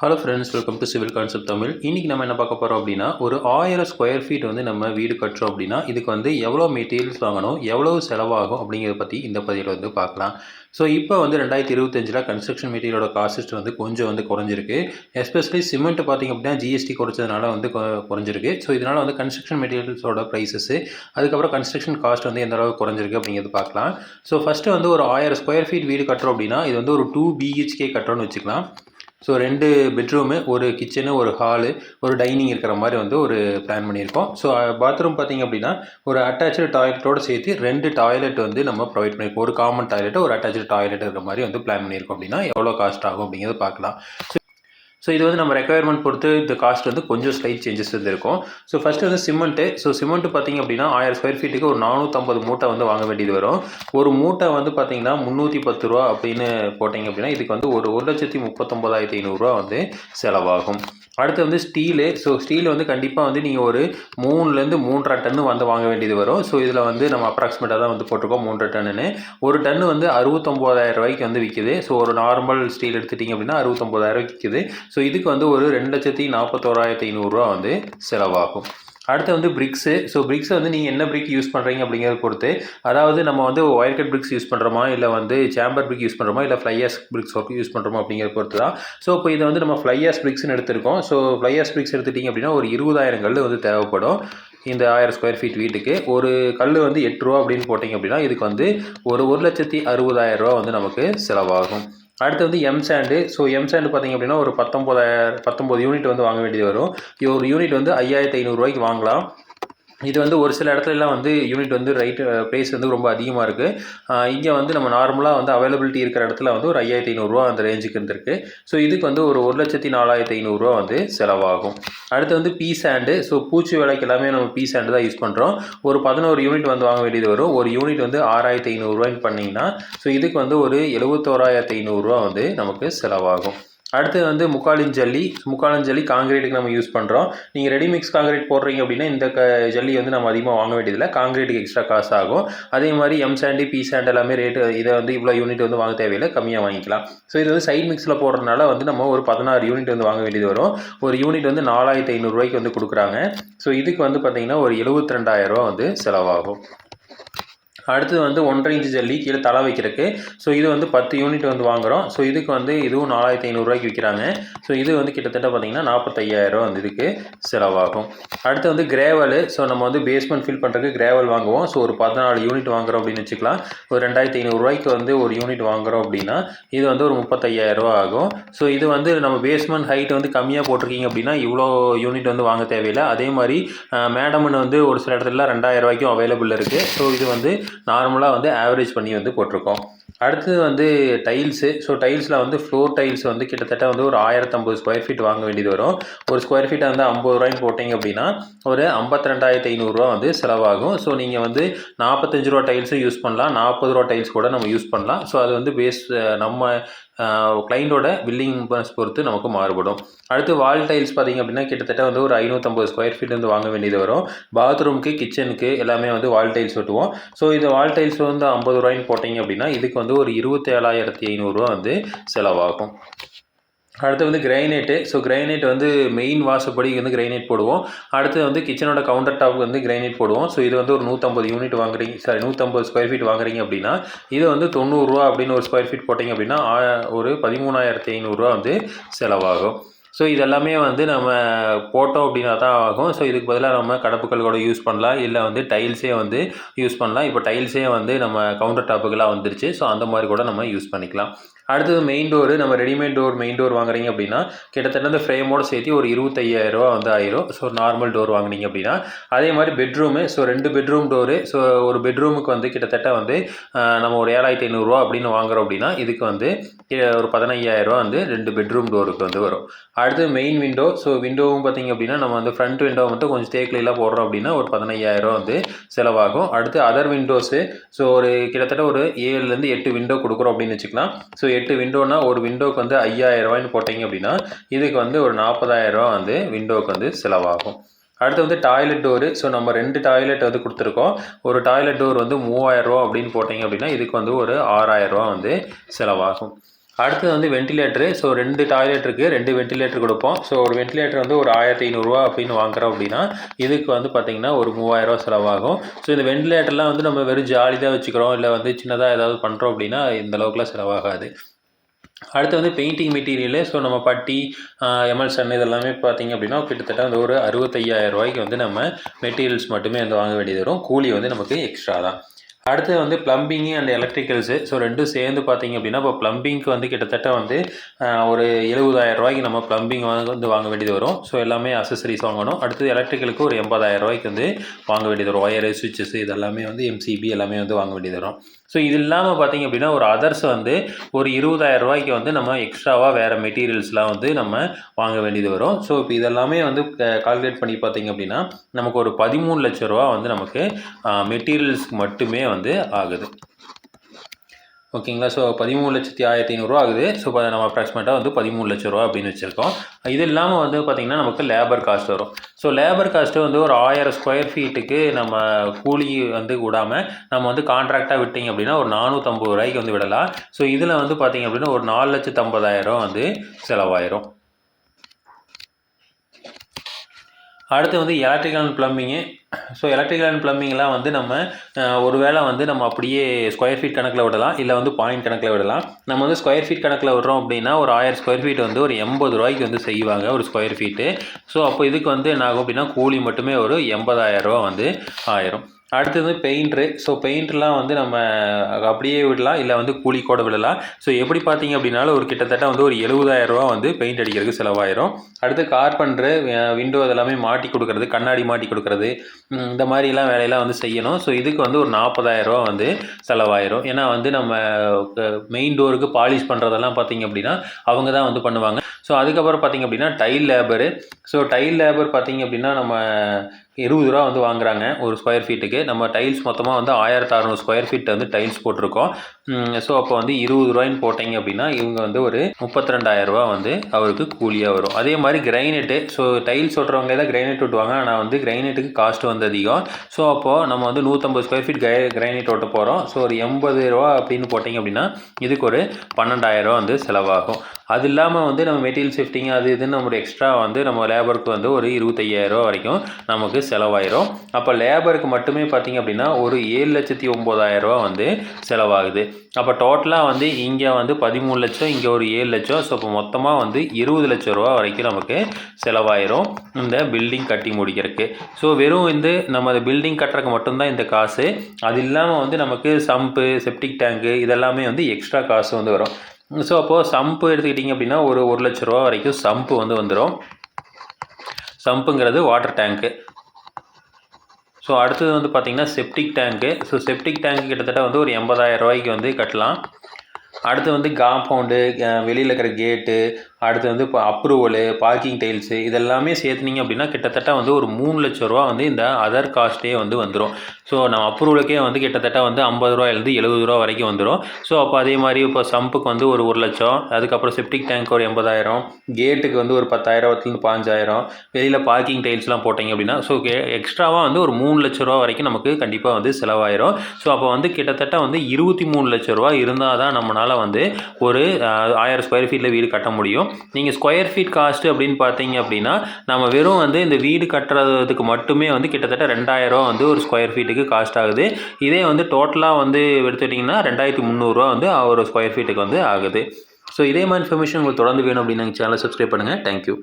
Hello friends, welcome to civil concept Tamil. இன்றைக்கி நம்ம என்ன பார்க்க போகிறோம் அப்படின்னா, ஒரு 1000 ஸ்கொயர் ஃபீட் வந்து நம்ம வீடு கட்டுறோம் அப்படின்னா, இதுக்கு வந்து எவ்வளோ மெட்டீரியல்ஸ் வாங்கணும், எவ்வளோ செலவாகும் அப்படிங்கிறத பற்றி இந்த பதிவில் வந்து பார்க்கலாம். ஸோ இப்போ வந்து 2025 கன்ஸ்ட்ரக்ஷன் மெட்டீரியலோட காஸ்ட் வந்து கொஞ்சம் வந்து குறைஞ்சிருக்கு. எஸ்பெஷலி சிமெண்ட் பார்த்திங்க அப்படின்னா ஜிஎஸ்டி குறைச்சதுனால வந்து குறைஞ்சிருக்கு. ஸோ இதனால் வந்து கன்ஸ்ட்ரக்ஷன் மெட்டீரியல்ஸோட ப்ரைஸஸ், அதுக்கப்புறம் கன்ஸ்ட்ரக்ஷன் காஸ்ட் வந்து எந்த அளவுக்கு குறைஞ்சிருக்கு அப்படிங்கிறது பார்க்கலாம். ஸோ ஃபஸ்ட்டு வந்து ஒரு 1000 ஸ்கொயர் ஃபீட் வீடு கட்டுறோம் அப்படின்னா, இது வந்து ஒரு 2 BHK கட்டுறோன்னு வச்சுக்கலாம். ஸோ 2 பெட்ரூமு, ஒரு கிச்சனு, ஒரு ஹாலு, ஒரு டைனிங் இருக்கிற மாதிரி வந்து ஒரு பிளான் பண்ணியிருக்கோம். ஸோ பாத்ரூம் பார்த்திங்க அப்படின்னா ஒரு அட்டாச்சு டாய்லெட்டோடு சேர்த்து 2 டாய்லெட் வந்து நம்ம ப்ரொவைட் பண்ணியிருக்கோம். ஒரு காமன் டாய்லெட்டு, ஒரு அட்டாச்சு டாய்லெட் இருக்கிற மாதிரி வந்து பிளான் பண்ணியிருக்கோம். அப்படின்னா எவ்வளோ காஸ்ட் ஆகும் அப்படிங்கிறத பார்க்கலாம். ஸோ இது வந்து நம்ம ரெக்குயர்மெண்ட் பொறுத்து இந்த காஸ்ட் வந்து கொஞ்சம் ஸ்லைட் சேஞ்சஸ் வந்து இருக்கும். ஸோ ஃபஸ்ட்டு வந்து சிமெண்ட்டு. ஸோ சிமெண்ட் பார்த்திங்க அப்படின்னா 1000 ஸ்கொயர் ஃபீட்டுக்கு ஒரு 450 மூட்டை வந்து வாங்க வேண்டியது வரும். ஒரு மூட்டை வந்து பார்த்திங்கன்னா 310 ரூபா அப்படின்னு போட்டிங்க அப்படின்னா இதுக்கு வந்து ஒரு 1,39,500 வந்து செலவாகும். அடுத்து வந்து ஸ்டீலு. ஸோ ஸ்டீல் வந்து கண்டிப்பாக வந்து நீங்கள் ஒரு 3லேருந்து 3.5 டன்னு வந்து வாங்க வேண்டியது வரும். ஸோ இதில் வந்து நம்ம அப்ராக்சிமேட்டாக தான் வந்து போட்டிருக்கோம் 3 டன்னுன்னு. ஒரு டன்னு வந்து 69,000 ரூபாய்க்கு வந்து விற்கிது. ஸோ ஒரு நார்மல் ஸ்டீல் எடுத்துட்டிங்க அப்படின்னா 69,000 விற்கிது. ஸோ இதுக்கு வந்து ஒரு 2,41,500 வந்து செலவாகும். அடுத்து வந்து பிரிக்ஸு. ஸோ பிரிக்ஸை வந்து நீங்கள் என்ன பிரிக் யூஸ் பண்ணுறீங்க அப்படிங்கிறத பொறுத்து, அதாவது நம்ம வந்து ஒயர் கட் பிரிக்ஸ் யூஸ் பண்ணுறோமா, இல்லை வந்து சேம்பர் பிரிக் யூஸ் பண்ணுறோமா, இல்லை ஃப்ளையாஸ் பிரிக்ஸ் ஒர்க் யூஸ் பண்ணுறோமா அப்படிங்கிறத பொறுத்து தான். ஸோ இப்போ இதை வந்து நம்ம ஃப்ளையாஸ் பிரிக்ஸ்னு எடுத்திருக்கோம். ஸோ ஃப்ளையாஸ் பிரிக்ஸ் எடுத்துட்டிங்க அப்படின்னா ஒரு 20,000 கல் வந்து தேவைப்படும். இந்த 1000 ஸ்கொயர் ஃபீட் வீட்டுக்கு ஒரு கல் வந்து 8 ரூபா அப்படின்னு போட்டிங்க அப்படின்னா இதுக்கு வந்து ஒரு 1,60,000 வந்து நமக்கு செலவாகும். அடுத்து வந்து M sand. So M sand பார்த்திங்க அப்படின்னா ஒரு 19 யூனிட் வந்து வாங்க வேண்டியது வரும். ஒரு யூனிட் வந்து 5,500 வாங்கலாம். இது வந்து ஒரு சில இடத்துலலாம் வந்து யூனிட் வந்து ப்ரைஸ் வந்து ரொம்ப அதிகமாக இருக்குது. இங்கே வந்து நம்ம நார்மலாக வந்து அவைலபிலிட்டி இருக்கிற இடத்துல வந்து ஒரு 5,500 அந்த ரேஞ்சுக்கு இருந்திருக்கு. ஸோ இதுக்கு வந்து ஒரு 1,04,500 வந்து செலவாகும். அடுத்து வந்து பீ சாண்டு. ஸோ பூச்சி வேலைக்கு எல்லாமே நம்ம பீ சாண்டு தான் யூஸ் பண்ணுறோம். ஒரு 11 யூனிட் வந்து வாங்க வேண்டியது வரும். ஒரு யூனிட் வந்து 6,500 பண்ணிங்கன்னா ஸோ இதுக்கு வந்து ஒரு 71,500 வந்து நமக்கு செலவாகும். அடுத்து வந்து முக்காலின் ஜல்லி காங்கிரீட்டுக்கு நம்ம யூஸ் பண்ணுறோம். நீங்கள் ரெடிமிக்ஸ் காங்கிரீட் போடுறீங்க அப்படின்னா இந்த ஜல்லி வந்து நம்ம அதிகமாக வாங்க வேண்டியதில்லை. காங்கிரீட்டுக்கு எக்ஸ்ட்ரா காசு ஆகும். அதே மாதிரி எம் சாண்டு, பி சாண்டு எல்லாமே ரேட்டு இதை வந்து இவ்வளோ யூனிட் வந்து வாங்க தேவையில்லை, கம்மியாக வாங்கிக்கலாம். ஸோ இது வந்து சைட் மிக்ஸில் போடுறதுனால வந்து நம்ம ஒரு 16 யூனிட் வந்து வாங்க வேண்டியது வரும். ஒரு யூனிட் வந்து 4,500 வந்து கொடுக்குறாங்க. ஸோ இதுக்கு வந்து பார்த்திங்கன்னா ஒரு 72,000 வந்து செலவாகும். அடுத்து வந்து 1.5 இன்ச் ஜல்லி கீழே தலை வைக்கிறதுக்கு. ஸோ இது வந்து 10 யூனிட் வந்து வாங்குகிறோம். ஸோ இதுக்கு வந்து இதுவும் 4,500 விற்கிறாங்க. ஸோ இது வந்து கிட்டத்தட்ட பார்த்திங்கன்னா 45,000 வந்து இதுக்கு செலவாகும். அடுத்து வந்து கிரேவலு. ஸோ நம்ம வந்து பேஸ்மெண்ட் ஃபில் பண்ணுறதுக்கு கிரேவல் வாங்குவோம். ஸோ ஒரு 14 யூனிட் வாங்குகிறோம் அப்படின்னு வச்சுக்கலாம். ஒரு 2,500 வந்து ஒரு யூனிட் வாங்குகிறோம் அப்படின்னா இது வந்து ஒரு 35,000 ஆகும். ஸோ இது வந்து நம்ம பேஸ்மெண்ட் ஹைட் வந்து கம்மியாக போட்டிருக்கீங்க அப்படின்னா இவ்வளோ யூனிட் வந்து வாங்க தேவையில்லை. அதே மாதிரி மேடம்னு வந்து ஒரு சில இடத்துல 2,000 அவைலபிள் இருக்குது. ஸோ இது வந்து நார்மலாக வந்து ஆவரேஜ் பண்ணி வந்து போட்டிருக்கோம். அடுத்தது வந்து டைல்ஸு. ஸோ டைல்ஸில் வந்து ஃப்ளோர் டைல்ஸ் வந்து கிட்டத்தட்ட வந்து ஒரு 1,050 ஸ்கொயர் ஃபீட் வாங்க வேண்டியது வரும். ஒரு ஸ்கொயர் ஃபீட்டை வந்து 50 ரூபாய்ன்னு போட்டிங்க அப்படின்னா ஒரு 52,500 வந்து செலவாகும். ஸோ நீங்கள் வந்து 45 ரூபா டைல்ஸும் யூஸ் பண்ணலாம், 40 ரூபா டைல்ஸ் கூட நம்ம யூஸ் பண்ணலாம். ஸோ அது வந்து நம்ம கிளைண்டோட பில்லிங் பொறுத்து நமக்கு மாறுபடும். அடுத்து வால் டைல்ஸ் பார்த்திங்க அப்படின்னா கிட்டத்தட்ட வந்து ஒரு 550 ஸ்கொயர் ஃபீட் வந்து வாங்க வேண்டியது வரும். பாத்ரூமுக்கு, கிச்சனுக்கு எல்லாமே வந்து வால் டைல்ஸ் ஒட்டுவோம். ஸோ இந்த வால் டைல்ஸ் வந்து 50 ரூபாய்ன்னு போட்டிங்க அப்படின்னா இதுக்கு வந்து ஒரு 27,500 வந்து செலவாகும். அடுத்து வந்து கிரைனேட்டு. ஸோ கிரைனேட் வந்து மெயின் வாசப்படி வந்து கிரைனேட் போடுவோம். அடுத்து வந்து கிச்சனோட கவுண்டர் டாப் வந்து கிரைனேட் போடுவோம். ஸோ இது வந்து ஒரு 150 யூனிட் வாங்குறீங்க, 150 ஸ்கொயர் ஃபீட் வாங்குறீங்க அப்படின்னா இது வந்து 90 ரூபா அப்படின்னு ஒரு ஸ்கொயர் ஃபீட் போட்டிங்க அப்படின்னா ஒரு 13,500 வந்து செலவாகும். ஸோ இதெல்லாமே வந்து நம்ம போட்டோம் அப்படின்னா தான் ஆகும். ஸோ இதுக்கு பதிலாக நம்ம கடப்புக்கள் கூட யூஸ் பண்ணலாம், இல்லை வந்து டைல்ஸே வந்து யூஸ் பண்ணலாம். இப்போ டைல்ஸே வந்து நம்ம கவுண்டர் டாப்புக்கெல்லாம் வந்துருச்சு. ஸோ அந்த மாதிரி கூட நம்ம யூஸ் பண்ணிக்கலாம். அடுத்தது மெயின் டோரு. நம்ம ரெடிமேட் மெயின் டோர் வாங்குறீங்க அப்படின்னா கிட்டத்தட்ட அந்த ஃப்ரேமோடு சேர்த்து ஒரு 25,000 வந்து ஆயிரும். ஸோ நார்மல் டோர் வாங்கினீங்க அப்படின்னா. அதே மாதிரி bedroom. So 2 bedroom door. So ஒரு பெட்ரூமுக்கு வந்து கிட்டத்தட்ட வந்து நம்ம ஒரு 7,500 அப்படின்னு வாங்குகிறோம் அப்படின்னா இதுக்கு வந்து ஒரு 15,000 வந்து 2 பெட்ரூம் டோருக்கு வந்து வரும். அடுத்து மெயின் விண்டோ. ஸோ விண்டோவும் பார்த்திங்க அப்படின்னா நம்ம வந்து ஃப்ரண்ட் விண்டோ மட்டும் கொஞ்சம் தேக்கிலாம் போடுறோம் அப்படின்னா ஒரு 15,000 வந்து செலவாகும். அடுத்து அதர் விண்டோஸு. ஸோ ஒரு கிட்டத்தட்ட ஒரு 7லேருந்து 8 விண்டோ கொடுக்குறோம் அப்படின்னு வச்சுக்கலாம். ஸோ 8 விண்டோனா ஒரு விண்டோக்கு வந்து 5,000 போட்டிங்க அப்படின்னா இதுக்கு வந்து ஒரு 40,000 வந்து விண்டோவுக்கு வந்து செலவாகும். அடுத்து வந்து டாய்லெட் டோரு. ஸோ நம்ம 2 டாய்லெட் வந்து கொடுத்துருக்கோம். ஒரு டாய்லெட் டோர் வந்து 3,000 அப்படின்னு போட்டிங்க அப்படின்னா இதுக்கு வந்து ஒரு 6,000 வந்து செலவாகும். அடுத்தது வந்து வென்டிலேட்டரு. ஸோ 2 டாய்லெட் இருக்குது, 2 வென்டிலேட்டர் கொடுப்போம். ஸோ ஒரு வென்டிலேட்டர் வந்து ஒரு 1500 அப்படின்னு வாங்குறோம் அப்படின்னா இதுக்கு வந்து பார்த்திங்கன்னா ஒரு 3000 செலவாகும். ஸோ இந்த வென்டிலேட்டர்லாம் வந்து நம்ம வெறும் ஜாலி தான் வச்சுக்கிறோம், இல்லை வந்து சின்னதாக ஏதாவது பண்ணுறோம் அப்படின்னா இந்த அளவுக்குலாம் செலவாகாது. அடுத்து வந்து பெயிண்டிங் மெட்டீரியலு. ஸோ நம்ம பட்டி, எமல்சன் இதெல்லாமே பார்த்திங்க அப்படின்னா கிட்டத்தட்ட வந்து ஒரு 65,000 ரூபாய்க்கு வந்து நம்ம மெட்டீரியல்ஸ் மட்டுமே வந்து வாங்க வேண்டியது வரும். கூலி வந்து நமக்கு எக்ஸ்ட்ரா தான். அடுத்து வந்து ப்ளம்பிங்கு அண்ட் எலக்ட்ரிக்கல்ஸு. ஸோ 2 சேர்ந்து பார்த்திங்க அப்படின்னா இப்போ ப்ளம்பிங்க்கு வந்து கிட்டத்தட்ட வந்து ஒரு 70,000 ரூபாய்க்கு நம்ம ப்ளம்பிங் வந்து வாங்க வேண்டியது வரும். ஸோ எல்லாமே அசசரிஸ் வாங்கணும். அடுத்தது எலக்ட்ரிக்கலுக்கு ஒரு 80,000 ரூபாய்க்கு வந்து வாங்க வேண்டியது வரும். ஒயரு, சுவிட்சஸ் இதெல்லாமே வந்து எம்சிபி எல்லாமே வந்து வாங்க வேண்டியது வரும். ஸோ இது இல்லாமல் பார்த்திங்க அப்படின்னா ஒரு அதர்ஸ் வந்து ஒரு 20,000 ரூபாய்க்கு வந்து நம்ம எக்ஸ்ட்ராவாக வேறு மெட்டீரியல்ஸ்லாம் வந்து நம்ம வாங்க வேண்டியது வரும். ஸோ இப்போ இதெல்லாமே வந்து கால்குலேட் பண்ணி பார்த்திங்க அப்படின்னா நமக்கு ஒரு 13 லட்ச ரூபா வந்து நமக்கு மெட்டீரியல்ஸ்க்கு மட்டுமே வந்து ஆகுது. ஓகேங்களா. ஸோ 13,15,500 ஆகுது. ஸோ நம்ம அப்ராக்சிமேட்டாக வந்து 13 லட்ச ரூபா அப்படின்னு வச்சுருக்கோம். இது இல்லாமல் வந்து பார்த்திங்கன்னா நமக்கு லேபர் காஸ்ட் வரும். ஸோ லேபர் காஸ்ட்டு வந்து ஒரு 1000 ஸ்கொயர் ஃபீட்டுக்கு நம்ம கூலி வந்து விடாமல் நம்ம வந்து கான்ட்ராக்டாக விட்டிங்க அப்படின்னா ஒரு 450 ரூபாய்க்கு வந்து விடலாம். ஸோ இதில் வந்து பார்த்திங்க அப்படின்னா ஒரு 4,50,000 வந்து செலவாயிரும். அடுத்து வந்து electrical and plumbing. So electrical and ப்ளம்பிங்லாம் வந்து நம்ம ஒரு வேளை வந்து நம்ம அப்படியே ஸ்கொயர் ஃபீட் கணக்கில் விடலாம், இல்லை வந்து பாயிண்ட் கணக்கில் விடலாம். நம்ம வந்து ஸ்கொயர் ஃபீட் கணக்கில் விடுறோம் அப்படின்னா ஒரு 1000 ஸ்கொயர் ஃபீட் வந்து ஒரு 80 ரூபாய்க்கு வந்து செய்வாங்க ஒரு ஸ்கொயர் ஃபீட்டு. ஸோ அப்போ இதுக்கு வந்து என்ன ஆகும் அப்படின்னா கூலி மட்டுமே ஒரு 80,000 ரூபா வந்து ஆயிரும். அடுத்தது பெயிண்ட்ரு. ஸோ பெயிண்ட்லாம் வந்து நம்ம அப்படியே விடலாம், இல்லை வந்து கூலி கூட விடலாம். ஸோ எப்படி பார்த்தீங்க அப்படின்னாலும் ஒரு கிட்டத்தட்ட வந்து ஒரு 70,000 ரூபா வந்து பெயிண்ட் அடிக்கிறதுக்கு செலவாயிரும். அடுத்து கார்பெண்டரு விண்டோ இதெல்லாமே மாட்டி கொடுக்குறது, கண்ணாடி மாட்டி கொடுக்குறது, இந்த மாதிரிலாம் வேலையெல்லாம் வந்து செய்யணும். ஸோ இதுக்கு வந்து ஒரு 40,000 ரூபா வந்து செலவாயிரும். ஏன்னா வந்து நம்ம மெயின் டோருக்கு பாலிஷ் பண்ணுறதெல்லாம் பார்த்திங்க அப்படின்னா அவங்க தான் வந்து பண்ணுவாங்க. ஸோ அதுக்கப்புறம் பார்த்திங்க அப்படின்னா tile labour. So tile labour பார்த்திங்க அப்படின்னா நம்ம 20 ரூபா வந்து வாங்குறாங்க ஒரு ஸ்கொயர் ஃபீட்டுக்கு. நம்ம டைல்ஸ் மொத்தமாக வந்து 1600 ஸ்கொயர் ஃபீட் வந்து டைல்ஸ் போட்டிருக்கோம். ஸோ அப்போ வந்து 20 ரூபாய்ன்னு போட்டிங்க அப்படின்னா இவங்க வந்து ஒரு 32,000 ரூபா வந்து அவருக்கு கூலியாக வரும். அதே மாதிரி கிரைனெட்டு. ஸோ டைல்ஸ் ஓட்டுறவங்களே தான் கிரைனெட் ஓட்டுவாங்க, ஆனால் வந்து கிரைனெட்டுக்கு காஸ்ட் வந்து அதிகம். ஸோ அப்போது நம்ம வந்து 150 ஸ்கொயர் ஃபீட் கிரைனெட் ஓட்ட போகிறோம். ஸோ ஒரு 80 ரூபா அப்படின்னு போட்டிங்க அப்படின்னா இதுக்கு ஒரு 12,000 ரூபா வந்து செலவாகும். அது இல்லாமல் வந்து நம்ம மெட்டீரியல் ஷிஃப்டிங் அது இதுன்னு நம்மளுடைய எக்ஸ்ட்ரா வந்து நம்ம லேபருக்கு வந்து ஒரு 25,000 ரூபா வரைக்கும் நமக்கு செலவாயிரும். அப்போ லேபருக்கு மட்டுமே பார்த்திங்க அப்படின்னா ஒரு 7,09,000 ரூபா வந்து செலவாகுது. அப்போ டோட்டலாக வந்து இங்கே வந்து 13 லட்சம், இங்கே ஒரு 7 லட்சம். ஸோ இப்போ மொத்தமாக வந்து 20 லட்ச ரூபா வரைக்கும் நமக்கு செலவாயிரும் இந்த பில்டிங் கட்டி முடிக்கிறதுக்கு. ஸோ வெறும் வந்து நம்ம அந்த பில்டிங் கட்டுறதுக்கு மட்டும்தான் இந்த காசு. அது இல்லாமல் வந்து நமக்கு சம்பு, செப்டிக் டேங்கு இதெல்லாமே வந்து எக்ஸ்ட்ரா காசு வந்து வரும். ஸோ அப்போது சம்பு எடுத்துக்கிட்டிங்க அப்படின்னா ஒரு 1 லட்ச ரூபா வரைக்கும் சம்பு வந்து வந்துடும். சம்புங்கிறது வாட்டர் டேங்க்கு. ஸோ அடுத்தது வந்து பார்த்திங்கன்னா செப்டிக் டேங்க்கு. ஸோ செப்டிக் டேங்க்கு கிட்டத்தட்ட வந்து ஒரு 80,000 ரூபாய்க்கு வந்து கட்டலாம். அடுத்து வந்து காம்பவுண்டு, வெளியில் இருக்கிற கேட்டு, அடுத்து வந்து இப்போ அப்ரூவலு, பார்க்கிங் டைல்ஸு இதெல்லாமே சேர்த்துனீங்க அப்படின்னா கிட்டத்தட்ட வந்து ஒரு 3 லட்ச ரூபா வந்து இந்த அதர் காஸ்ட்டே வந்து வந்துடும். ஸோ நம்ம அப்ரூவலுக்கே வந்து கிட்டத்தட்ட வந்து 50 ரூபாயிலேருந்து 70 ரூபா வரைக்கும் வந்துடும். ஸோ அப்போ அதே மாதிரி இப்போ சம்புக்கு வந்து ஒரு 1 லட்சம், அதுக்கப்புறம் செப்டிக் டேங்க் ஒரு 80,000, கேட்டுக்கு வந்து ஒரு 10,000லேருந்து 15,000, வெளியில் பார்க்கிங் டைல்ஸ்லாம் போட்டிங்க அப்படின்னா ஸோ எக்ஸ்ட்ராவாக வந்து ஒரு 3 லட்ச ரூபா வரைக்கும் நமக்கு கண்டிப்பாக வந்து செலவாயிரும். ஸோ அப்போ வந்து கிட்டத்தட்ட வந்து 23 லட்ச ரூபா இருந்தால் தான் நம்மளால் வந்து ஒரு 1000 ஸ்கொயர் ஃபீட்டில் வீடு கட்ட முடியும். நீங்கள் ஸ்கொயர் ஃபீட் காஸ்ட்டு அப்படின்னு பார்த்தீங்க அப்படின்னா நம்ம வெறும் வந்து இந்த வீடு கட்டுறதுக்கு மட்டுமே வந்து கிட்டத்தட்ட 2,000 ரூபா வந்து ஒரு ஸ்கொயர் ஃபீட்டுக்கு காஸ்ட் ஆகுது. இதே வந்து டோட்டலாக வந்து எடுத்துக்கிட்டிங்கன்னா 2,300 ரூபா வந்து ஒரு ஸ்கொயர் ஃபீட்டுக்கு வந்து ஆகுது. ஸோ இதே மாதிரி இன்ஃபர்மேஷன் உங்களுக்கு தொடர்ந்து வேணும் அப்படின்னு எங்கள் சேனலை சப்ஸ்கிரைப் பண்ணுங்கள். தேங்க்யூ.